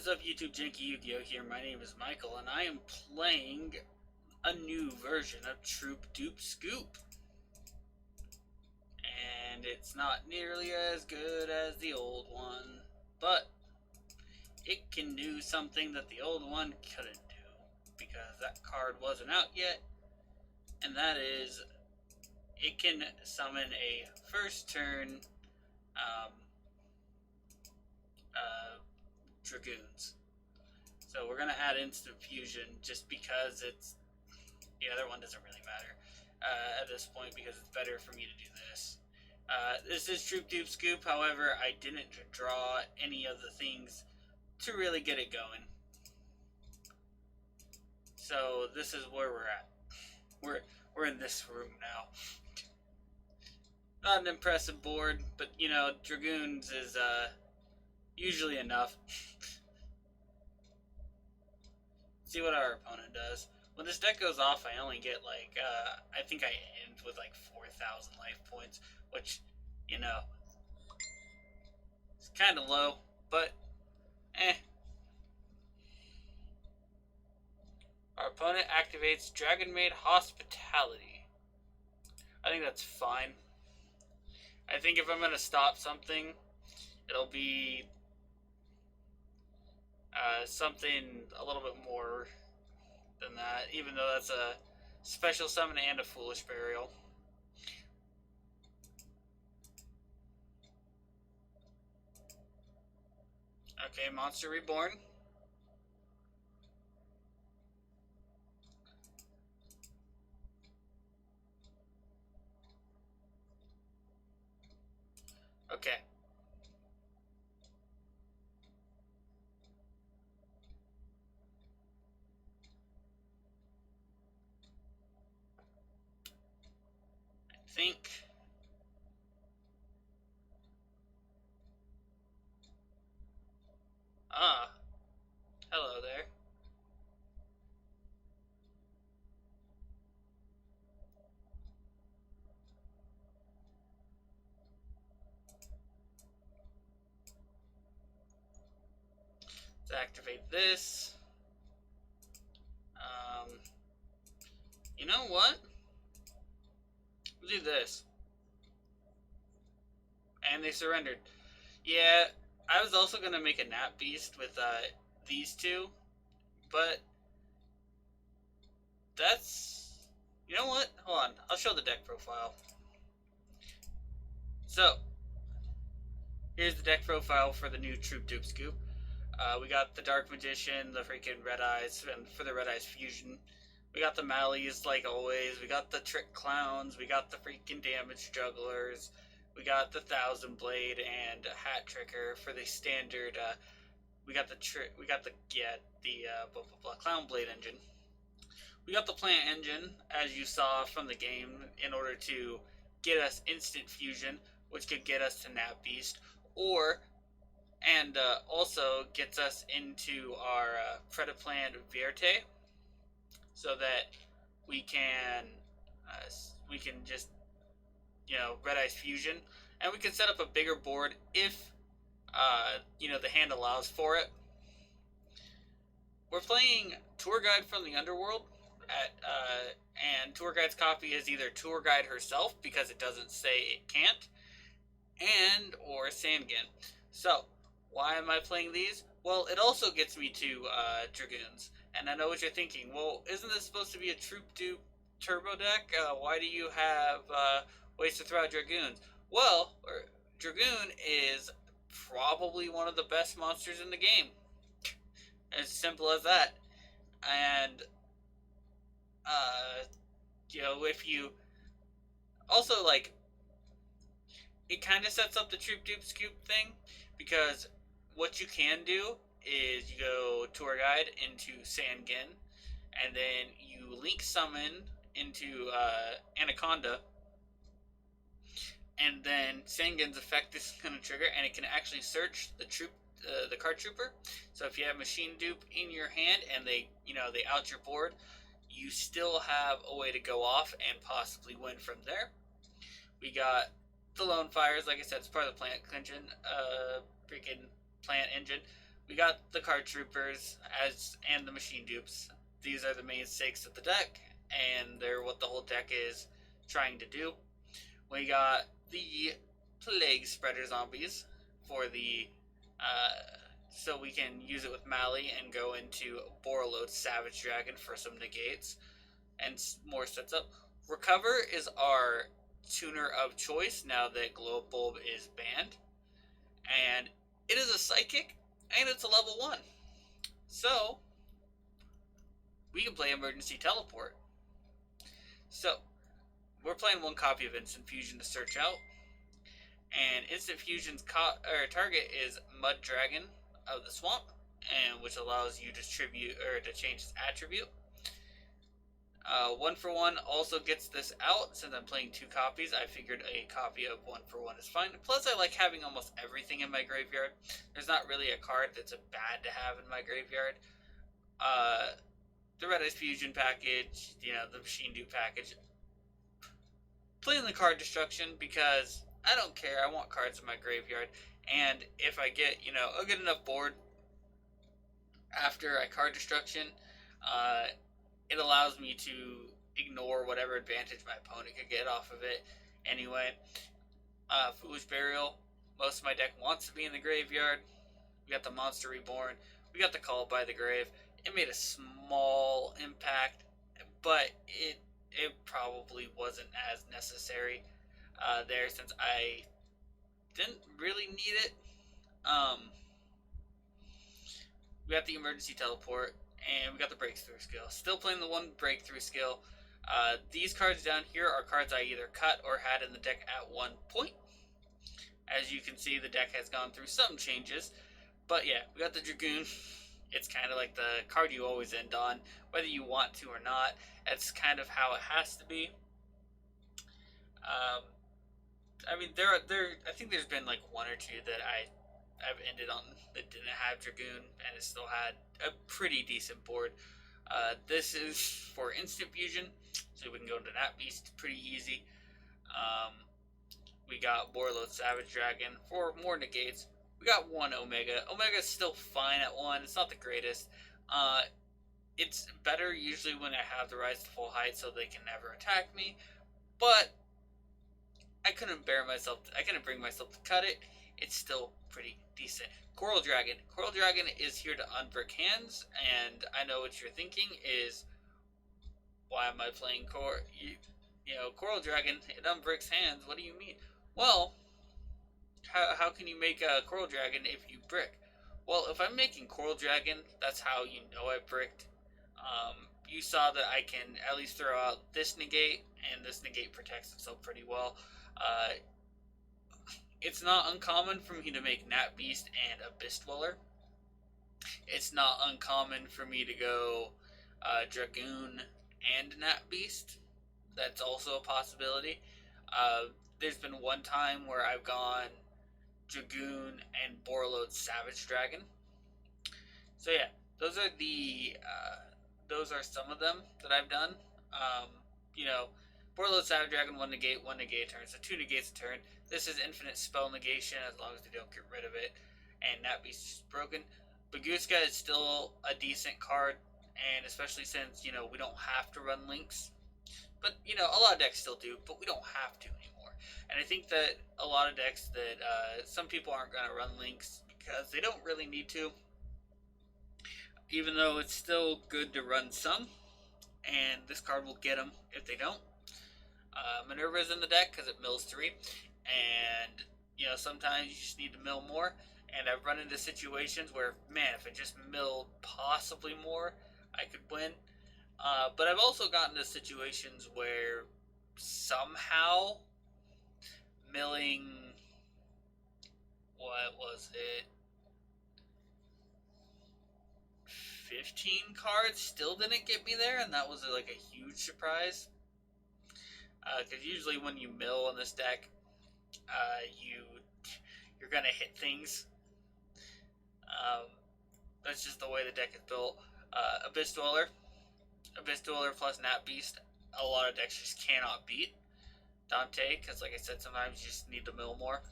What is up, YouTube? JankyYGO here. My name is Michael, and I am playing a new version of Troop Dupe Scoop. And it's not nearly as good as the old one, but it can do something that the old one couldn't do, because that card wasn't out yet, and that is it can summon a first turn Dragoons. So we're going to add instant fusion just because the other one doesn't really matter at this point, because it's better for me to do this. This is Troop Dupe Scoop, however, I didn't draw any of the things to really get it going. So this is where we're at. We're in this room now. Not an impressive board, but you know, Dragoons is usually enough. See what our opponent does. When this deck goes off, I only get like, I think I end with like 4,000 life points, which, you know, it's kind of low, but, Our opponent activates Dragon Maid Hospitality. I think that's fine. I think if I'm going to stop something, it'll be something a little bit more than that, even though that's a special summon and a foolish burial. Okay, Monster Reborn. Okay. I think hello there. Let's activate this. You know what? We'll do this. And they surrendered. Yeah, I was also going to make a Nap Beast with these two, but that's... You know what? Hold on. I'll show the deck profile. So, here's the deck profile for the new Troop Dupe Scoop. We got the Dark Magician, the freaking Red Eyes, and for the Red Eyes Fusion. We got the Mallies, like always. We got the Trick Clowns. We got the freaking Damage Jugglers. We got the Thousand Blade and Hat Tricker for the standard. We got the Clown Blade engine. We got the Plant engine, as you saw from the game, in order to get us instant fusion, which could get us to Nap Beast, and also gets us into our Predaplant Verte, so that we can just, you know, Red Eyes Fusion, and we can set up a bigger board if you know, the hand allows for it. We're playing Tour Guide from the Underworld and Tour Guide's copy is either Tour Guide herself, because it doesn't say it can't, or Sangin. So why am I playing these? Well, it also gets me to Dragoons. And I know what you're thinking. Well, isn't this supposed to be a Troop Dupe Turbo deck? Why do you have ways to throw out Dragoons? Well, Dragoon is probably one of the best monsters in the game. As simple as that. And, you know, if you... Also, like, it kind of sets up the Troop Dupe Scoop thing, because what you can do is you go Tour Guide into Sangin, and then you link summon into Anaconda, and then Sangin's effect is going to trigger, and it can actually search the card trooper. So if you have Machine Dupe in your hand and they out your board, you still have a way to go off and possibly win from there. We got the Lone Fires, like I said, it's part of the Plant engine, freaking Plant engine. we got the card troopers and the machine dupes. These are the main stakes of the deck, and they're what the whole deck is trying to do. We got the plague spreader zombies for the so we can use it with Mally and go into Borreload Savage Dragon for some negates and more sets up. Recover is our tuner of choice now that Glow Bulb is banned, and it is a psychic and it's a level 1, so we can play Emergency Teleport. So we're playing one copy of Instant Fusion to search out, and Instant Fusion's target is Mud Dragon of the Swamp, and which allows you to change its attribute. 1-for-1 also gets this out. Since I'm playing 2 copies, I figured a copy of 1-for-1 is fine. Plus, I like having almost everything in my graveyard. There's not really a card that's bad to have in my graveyard. The Red Ice Fusion package, the Machine Dupe package. Playing the card destruction because I don't care. I want cards in my graveyard, and if I get a good enough board after I card destruction, it allows me to ignore whatever advantage my opponent could get off of it anyway. Foolish Burial. Most of my deck wants to be in the graveyard. We got the Monster Reborn. We got the Call by the Grave. It made a small impact, but it probably wasn't as necessary there since I didn't really need it. We got the Emergency Teleport, and we got the Breakthrough skill. Still playing the 1 Breakthrough skill. These cards down here are cards I either cut or had in the deck at one point. As you can see, the deck has gone through some changes. But yeah, we got the Dragoon. It's kind of like the card you always end on, whether you want to or not. That's kind of how it has to be. I mean, I think there's been like 1 or 2 that I've ended on that didn't have Dragoon, and it still had a pretty decent board. This is for Instant Fusion, so we can go into Nat Beast pretty easy. We got Borreload Savage Dragon for more negates. We got 1 Omega. Omega's still fine at 1. It's not the greatest. It's better usually when I have the Rise to Full Height so they can never attack me. But I couldn't bring myself to cut it. It's still pretty decent. Coral Dragon. Coral Dragon is here to unbrick hands, and I know what you're thinking is, why am I playing Coral Dragon? It unbricks hands. What do you mean? Well, how can you make a Coral Dragon if you brick? Well, if I'm making Coral Dragon, that's how you know I bricked. You saw that I can at least throw out this negate, and this negate protects itself pretty well. It's not uncommon for me to make Nat Beast and Abyss Dweller. It's not uncommon for me to go Dragoon and Nat Beast. That's also a possibility. There's been one time where I've gone Dragoon and Borreload Savage Dragon. So yeah, those are some of them that I've done. Borreload Savage Dragon, 1 negate a turn, so 2 negates a turn. This is infinite spell negation as long as they don't get rid of it, and Nat Beast is broken. Baguska is still a decent card, and especially since, we don't have to run links. But, a lot of decks still do, but we don't have to anymore. And I think that a lot of decks that some people aren't going to run links because they don't really need to, even though it's still good to run some, and this card will get them if they don't. Minerva's in the deck because it mills 3, and sometimes you just need to mill more, and I've run into situations where, man, if I just milled possibly more, I could win. But I've also gotten to situations where somehow milling, what was it, 15 cards still didn't get me there, and that was like a huge surprise. Because usually when you mill in this deck, you're gonna hit things. That's just the way the deck is built. Abyss Dweller plus Nat Beast, a lot of decks just cannot beat. Dante, because like I said, sometimes you just need to mill more.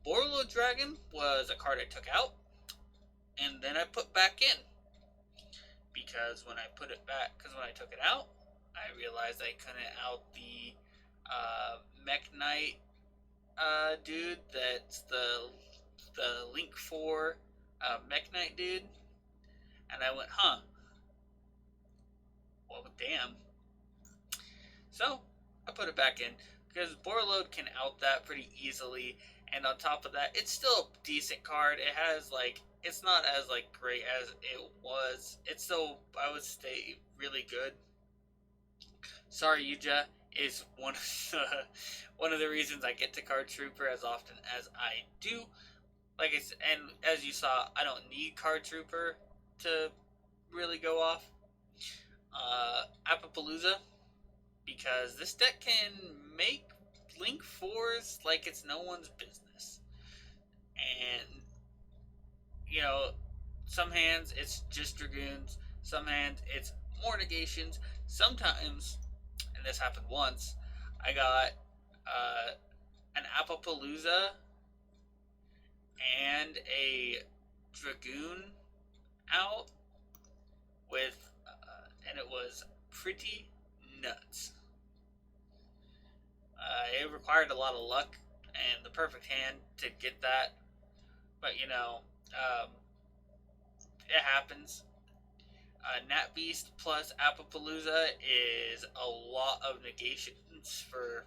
Borreload Dragon was a card I took out. and then I put back in. Because when I took it out, I realized I couldn't out the Mech Knight dude. That's the Link 4 Mech Knight dude. And I went, huh. Well, damn. So, I put it back in. Because Borreload can out that pretty easily. And on top of that, it's still a decent card. It has, like, it's not as, like, great as it was. It's still, I would say, really good. Sorry, Yuja is one of the reasons I get to Card Trooper as often as I do. Like I said, and as you saw, I don't need Card Trooper to really go off. Apapalooza, because this deck can make Link 4s like it's no one's business. And, you know, some hands it's just Dragoons, some hands it's more negations. Sometimes, and this happened once, I got an Apapalooza and a Dragoon out with, and it was pretty nuts. It required a lot of luck and the perfect hand to get that, but you know, it happens. Nat Beast plus Apapalooza is a lot of negations for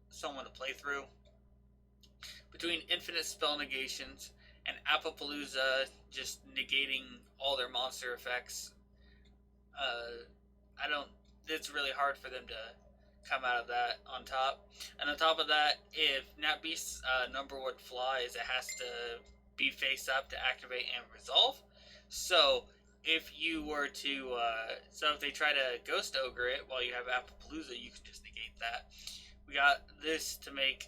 someone to play through. Between infinite spell negations and Apapalooza just negating all their monster effects, I don't. It's really hard for them to come out of that on top. And on top of that, if Nat Beast's number one flaw is it has to be face up to activate and resolve. So if you were to, so if they try to Ghost Ogre it while you have Apapalooza, you can just negate that. We got this to make,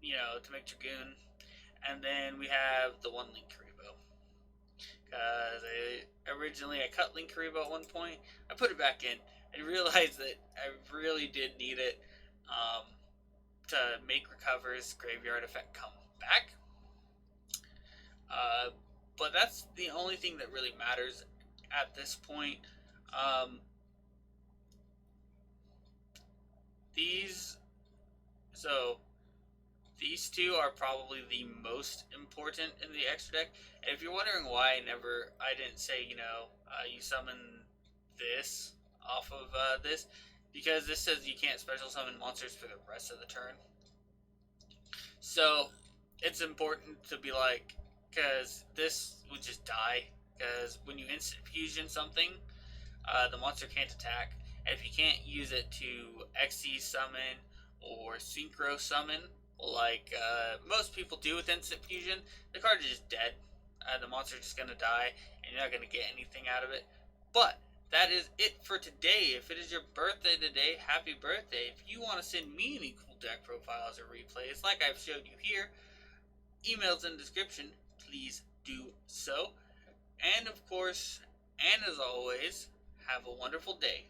to make Dragoon, and then we have the one Link Karibo. Because originally I cut Link Karibo at one point, I put it back in, and realized that I really did need it to make Recover's Graveyard Effect come back. But that's the only thing that really matters at this point. These two are probably the most important in the extra deck. And if you're wondering why I didn't say, you summon this off of this, because this says you can't special summon monsters for the rest of the turn. So it's important to be like, because this would just die. Because when you instant fusion something, the monster can't attack. And if you can't use it to XC summon or synchro summon, like most people do with instant fusion, the card is just dead. The monster's just going to die, and you're not going to get anything out of it. But that is it for today. If it is your birthday today, happy birthday. If you want to send me any cool deck profiles or replays like I've showed you here, emails in the description, please do so. And of course, and as always, have a wonderful day.